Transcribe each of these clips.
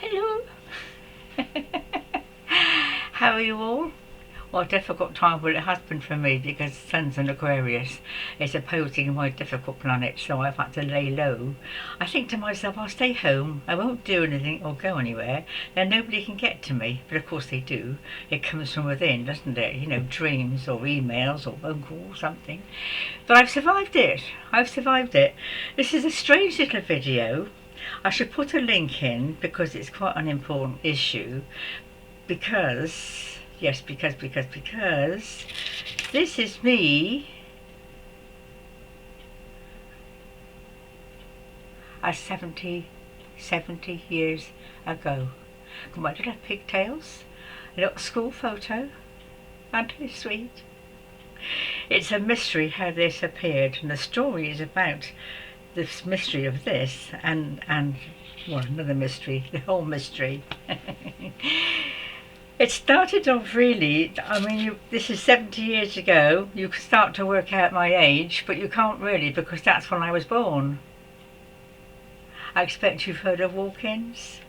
Hello. How are you all? Well, a difficult time, well, it has been for me because the sun's in Aquarius. It's opposing my difficult planet, so I've had to lay low. I think to myself, I'll stay home. I won't do anything or go anywhere. Then nobody can get to me. But of course they do. It comes from within, doesn't it? You know, dreams or emails or phone calls or something. But I've survived it. I've survived it. This is a strange little video. I should put a link in because it's quite an important issue. Because this is me at 70 years ago. Got my little pigtails, a little school photo, and it's sweet. It's a mystery how this appeared, and the story is about this mystery of this and well, another mystery, the whole mystery. It started off really, I mean, this is 70 years ago. You can start to work out my age, but you can't really because that's when I was born. I expect you've heard of walk-ins.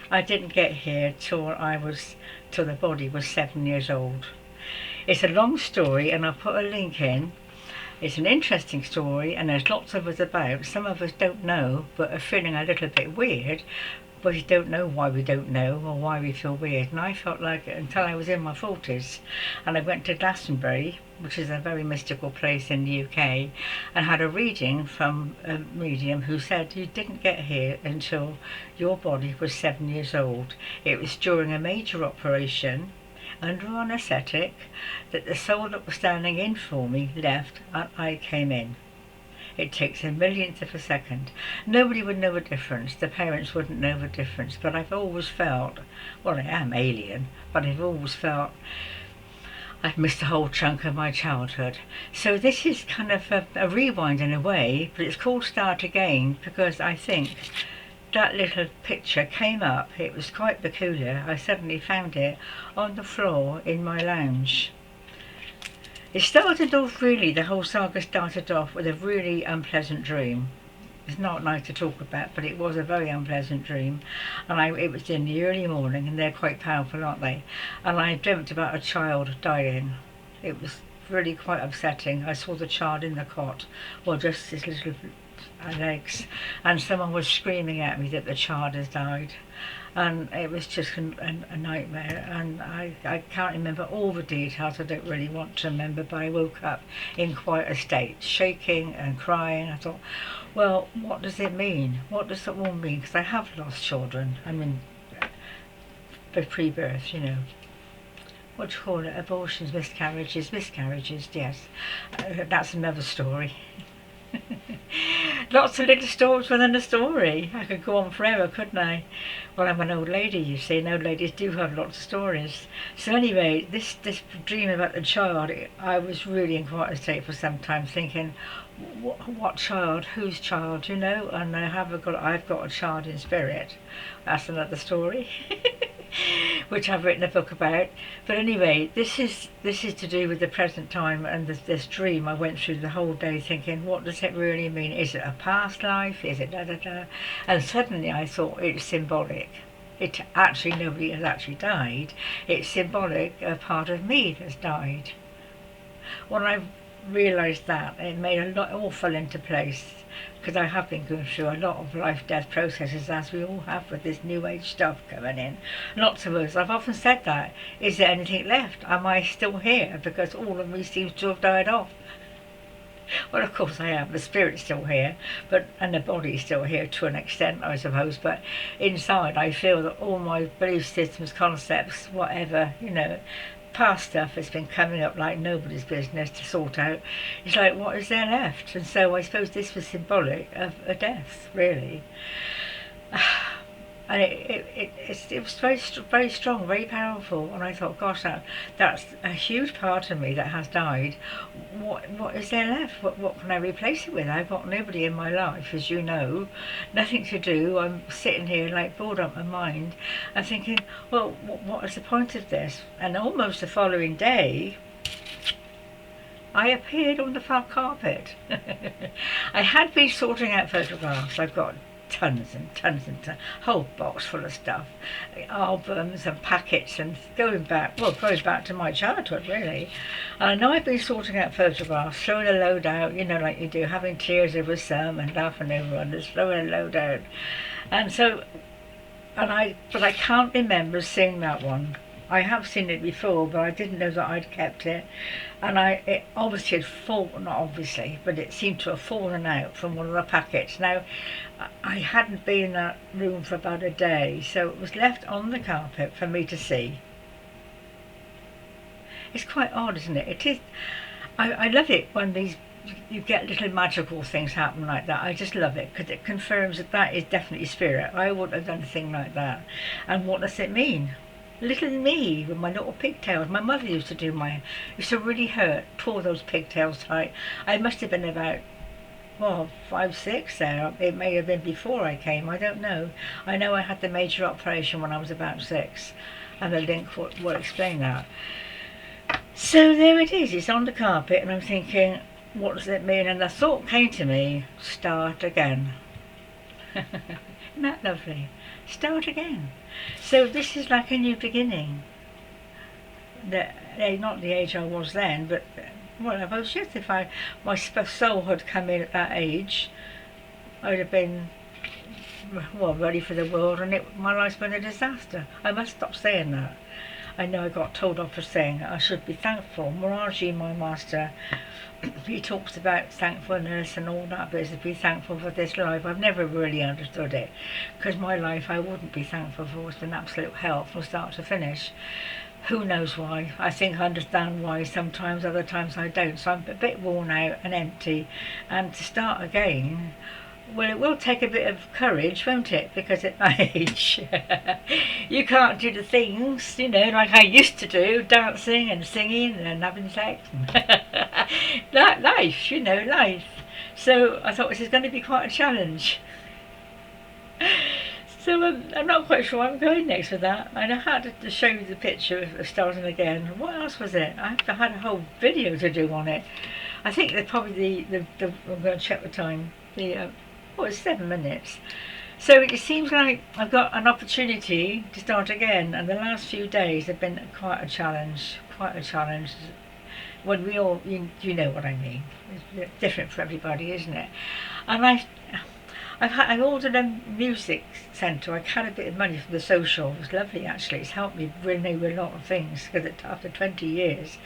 I didn't get here till the body was 7 years old. It's a long story and I'll put a link in. It's an interesting story and there's lots of us about. Some of us don't know but are feeling a little bit weird. But we don't know why we don't know or why we feel weird. And I felt like it until I was in my 40s. And I went to Glastonbury, which is a very mystical place in the UK, and had a reading from a medium who said you didn't get here until your body was 7 years old. It was during a major operation under anaesthetic that the soul that was standing in for me left and I came in. It takes a millionth of a second. Nobody would know the difference. The parents wouldn't know the difference. But I've always felt, well, I am alien, but I've always felt I've missed a whole chunk of my childhood. So this is kind of a rewind in a way, but it's called Start Again because I think that little picture came up. It was quite peculiar. I suddenly found it on the floor in my lounge. It started off really, the whole saga started off with a really unpleasant dream. It's not nice to talk about, but it was a very unpleasant dream. And it was in the early morning, and they're quite powerful, aren't they? And I dreamt about a child dying. It was really quite upsetting. I saw the child in the cot, or just his little legs, and someone was screaming at me that the child has died. And it was just a nightmare, and I can't remember all the details. I don't really want to remember, but I woke up in quite a state, shaking and crying. I thought, well, what does it mean? What does it all mean? Because I have lost children. I mean, for pre-birth, you know. What do you call it? Abortions, miscarriages, yes. That's another story. Lots of little stories within a story. I could go on forever, couldn't I? Well, I'm an old lady, you see, and old ladies do have lots of stories. So anyway, this dream about the child, I was really in quite a state for some time thinking, what child, whose child, you know? And I've got a child in spirit. That's another story. Which I've written a book about. But anyway, this is to do with the present time and this dream. I went through the whole day thinking, what does it really mean? Is it a past life? Is it da-da-da? And suddenly I thought it's symbolic. It actually, nobody has actually died. It's symbolic, a part of me that's died. When I realised that, it made a lot, all fell into place. Because I have been going through a lot of life-death processes, as we all have with this new age stuff coming in. Lots of us, I've often said that, is there anything left? Am I still here? Because all of me seems to have died off. Well, of course I am. The spirit's still here, and the body's still here to an extent, I suppose. But inside, I feel that all my belief systems, concepts, whatever, you know, past stuff has been coming up like nobody's business to sort out. It's like, what is there left? And so I suppose this was symbolic of a death, really. And it was very strong, very powerful. And I thought, gosh, that's a huge part of me that has died. What is there left? What can I replace it with? I've got nobody in my life, as you know, nothing to do. I'm sitting here like bored up my mind and thinking, well, what is the point of this? And almost the following day, I appeared on the carpet. I had been sorting out photographs. I've got tons and tons and tons, whole box full of stuff, albums and packets, and going back to my childhood really. And I know I've been sorting out photographs, throwing a load out, like you do, having tears over some and laughing over others, throwing a load out. And so, but I can't remember seeing that one. I have seen it before, but I didn't know that I'd kept it. And it obviously had fallen, not obviously, but it seemed to have fallen out from one of the packets. Now, I hadn't been in that room for about a day, so it was left on the carpet for me to see. It's quite odd, isn't it? It is. I love it when you get little magical things happen like that. I just love it because it confirms that is definitely spirit. I wouldn't have done a thing like that. And what does it mean? Little me with my little pigtails. My mother used to really hurt, pull those pigtails tight. I must have been about 5, 6 there. It may have been before I came, I don't know. I know I had the major operation when I was about 6, and the link will explain that. So there it is, it's on the carpet, and I'm thinking, what does it mean? And the thought came to me, start again. Isn't that lovely? Start again. So this is like a new beginning. Not the age I was then, but I was just, if my soul had come in at that age, I would have been ready for the world, and my life's been a disaster. I must stop saying that. I know I got told off for saying I should be thankful. Moraji, my master, he talks about thankfulness and all that business, be thankful for this life. I've never really understood it, because my life I wouldn't be thankful for. It's been absolute hell from start to finish. Who knows why? I think I understand why sometimes, other times I don't. So I'm a bit worn out and empty, and to start again, well, it will take a bit of courage, won't it? Because at my age, you can't do the things, like I used to do, dancing and singing and having sex. That life, life. So I thought this is going to be quite a challenge. So I'm not quite sure where I'm going next with that. And I had to show you the picture of starting again. What else was it? I had a whole video to do on it. I think they're probably I'm going to check the time. It's 7 minutes. So it seems like I've got an opportunity to start again, and the last few days have been quite a challenge. When we all, you know what I mean. It's different for everybody, isn't it? And I ordered a music centre. I had a bit of money from the social. It was lovely, actually. It's helped me renew a lot of things, because after 20 years,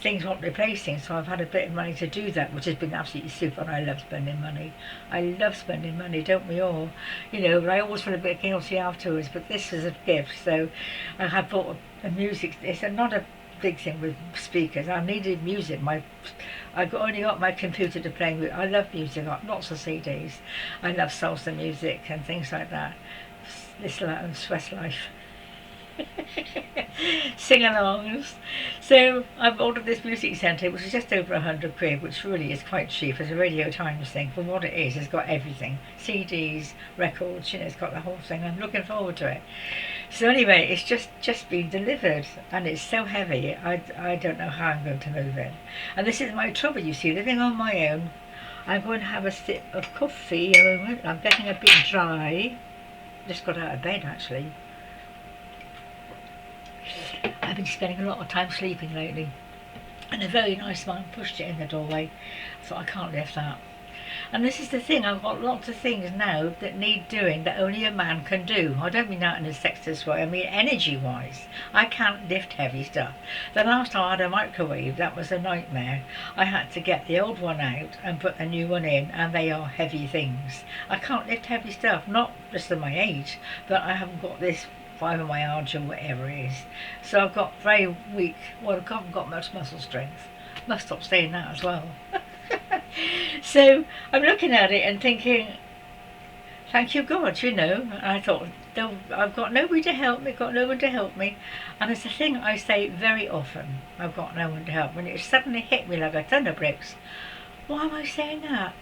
things want replacing. So I've had a bit of money to do that, which has been absolutely super. And I love spending money. I love spending money, don't we all? But I always feel a bit guilty afterwards. But this is a gift. So I have bought a music. It's not a big thing with speakers. I needed music. I only got my computer to play with. I love music, lots of CDs. I love salsa music and things like that. This Swiss life. Sing-alongs. So I've ordered this music centre, which is just over £100, which really is quite cheap. It's a Radio Times thing. For what it is, it's got everything. CDs, records, it's got the whole thing. I'm looking forward to it. So anyway, it's just been delivered, and it's so heavy, I don't know how I'm going to move it. And this is my trouble, you see, living on my own. I'm going to have a sip of coffee. I'm getting a bit dry. Just got out of bed, actually. I've been spending a lot of time sleeping lately, and a very nice man pushed it in the doorway. I thought, I can't lift that. And this is the thing, I've got lots of things now that need doing that only a man can do. I don't mean that in a sexist way, I mean energy-wise. I can't lift heavy stuff. The last time I had a microwave, that was a nightmare. I had to get the old one out and put a new one in, and they are heavy things. I can't lift heavy stuff, not just at my age, but I haven't got this fibromyalgia, whatever it is. So I've got very weak, I haven't got much muscle strength. Must stop saying that as well. So I'm looking at it and thinking, thank you God, And I thought, I've got nobody to help me, And it's a thing I say very often, I've got no one to help me. And it suddenly hit me like a ton of bricks. Why am I saying that?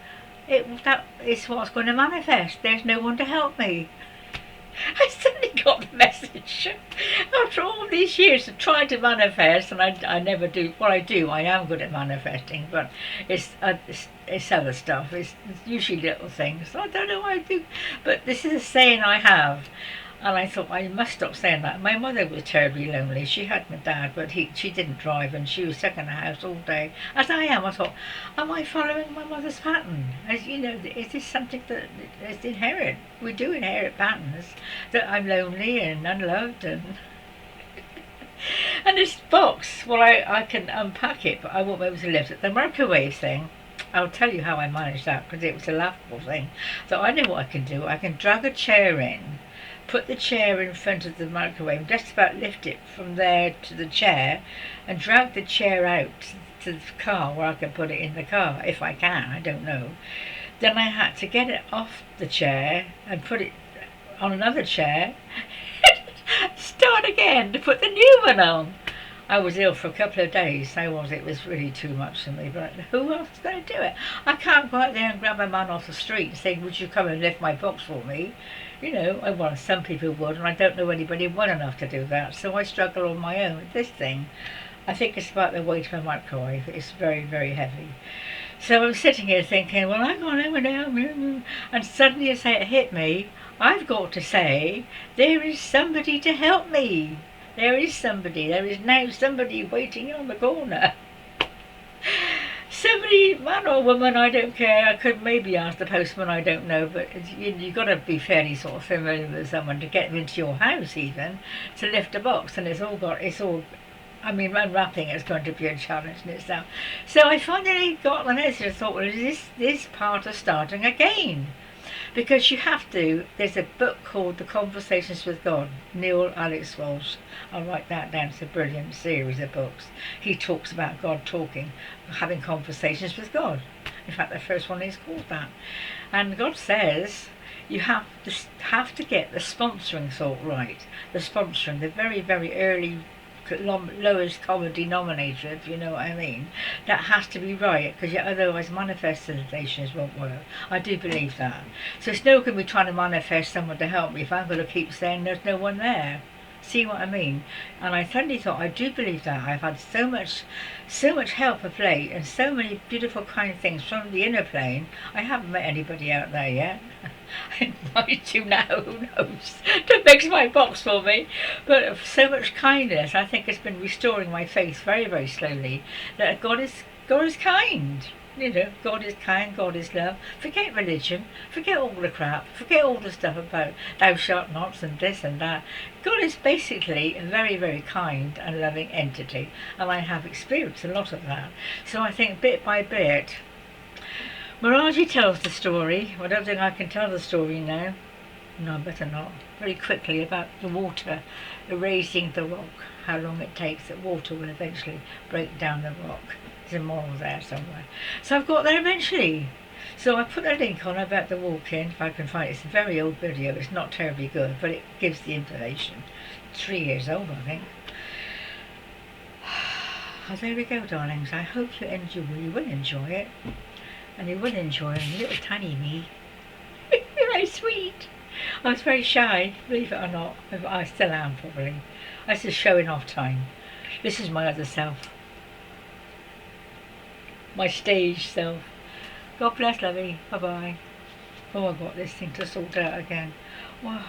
That is what's going to manifest. There's no one to help me. I suddenly got the message. After all these years of trying to manifest, and I never do. What I do, I am good at manifesting, but it's other stuff. It's usually little things. I don't know what I do, but this is a saying I have. And I thought, I must stop saying that. My mother was terribly lonely. She had my dad, but she didn't drive, and she was stuck in the house all day. As I am, I thought, am I following my mother's pattern? As you know, is this something that is inherent? We do inherit patterns. That I'm lonely and unloved, and and this box, well, I can unpack it, but I won't be able to lift it. The microwave thing, I'll tell you how I managed that, because it was a laughable thing. So I know what I can do. I can drag a chair in, put the chair in front of the microwave, just about lift it from there to the chair, and drag the chair out to the car where I can put it in the car, if I can, I don't know. Then I had to get it off the chair and put it on another chair, start again to put the new one on. I was ill for a couple of days, it was really too much for me, but who else is going to do it? I can't go out there and grab a man off the street and say, would you come and lift my box for me? You know, well, some people would, and I don't know anybody well enough to do that, so I struggle on my own with this thing. I think it's about the weight of a microwave. It's very, very heavy. So I'm sitting here thinking, well, hang on, and suddenly as it hit me, I've got to say, there is somebody to help me. There is somebody. There is now somebody waiting on the corner. Somebody, man or woman, I don't care. I could maybe ask the postman, I don't know, but you've got to be fairly sort of familiar with someone to get them into your house even, to lift a box, and unwrapping is going to be a challenge in itself. So I finally got the message. I thought, well, is this part of starting again? Because you have to. There's a book called The Conversations with God, Neale Walsch. I'll write that down. It's a brilliant series of books. He talks about God talking, having conversations with God. In fact, the first one is called that. And God says you have to get the sponsoring thought right. The sponsoring, the very, very early lowest common denominator, if you know what I mean. That has to be right, because otherwise manifestations won't work. I do believe that. So it's no good me trying to manifest someone to help me if I'm going to keep saying there's no one there. See what I mean? And I suddenly thought, I do believe that. I've had so much help of late, and so many beautiful kind things from the inner plane. I haven't met anybody out there yet. I might do now, who knows, to fix my box for me. But so much kindness, I think it's been restoring my faith very, very slowly, that God is kind. You know, God is kind, God is love. Forget religion, forget all the crap, forget all the stuff about thou shalt nots and this and that. God is basically a very, very kind and loving entity, and I have experienced a lot of that. So I think bit by bit, Miraji tells the story. I don't think I can tell the story now. No, better not. Very quickly, about the water erasing the rock, how long it takes that water will eventually break down the rock. There's a moral there somewhere. So I've got there eventually. So I put a link on about the walk-in, if I can find it. It's a very old video. It's not terribly good, but it gives the information. 3 years old, I think. Oh, there we go, darlings. I hope you will enjoy it. And you will enjoy a little tiny me. Very sweet. I was very shy, believe it or not. I still am, probably. This is showing off time. This is my other self. My stage self. God bless, lovey. Bye-bye. Oh, I've got this thing to sort out again. Wow.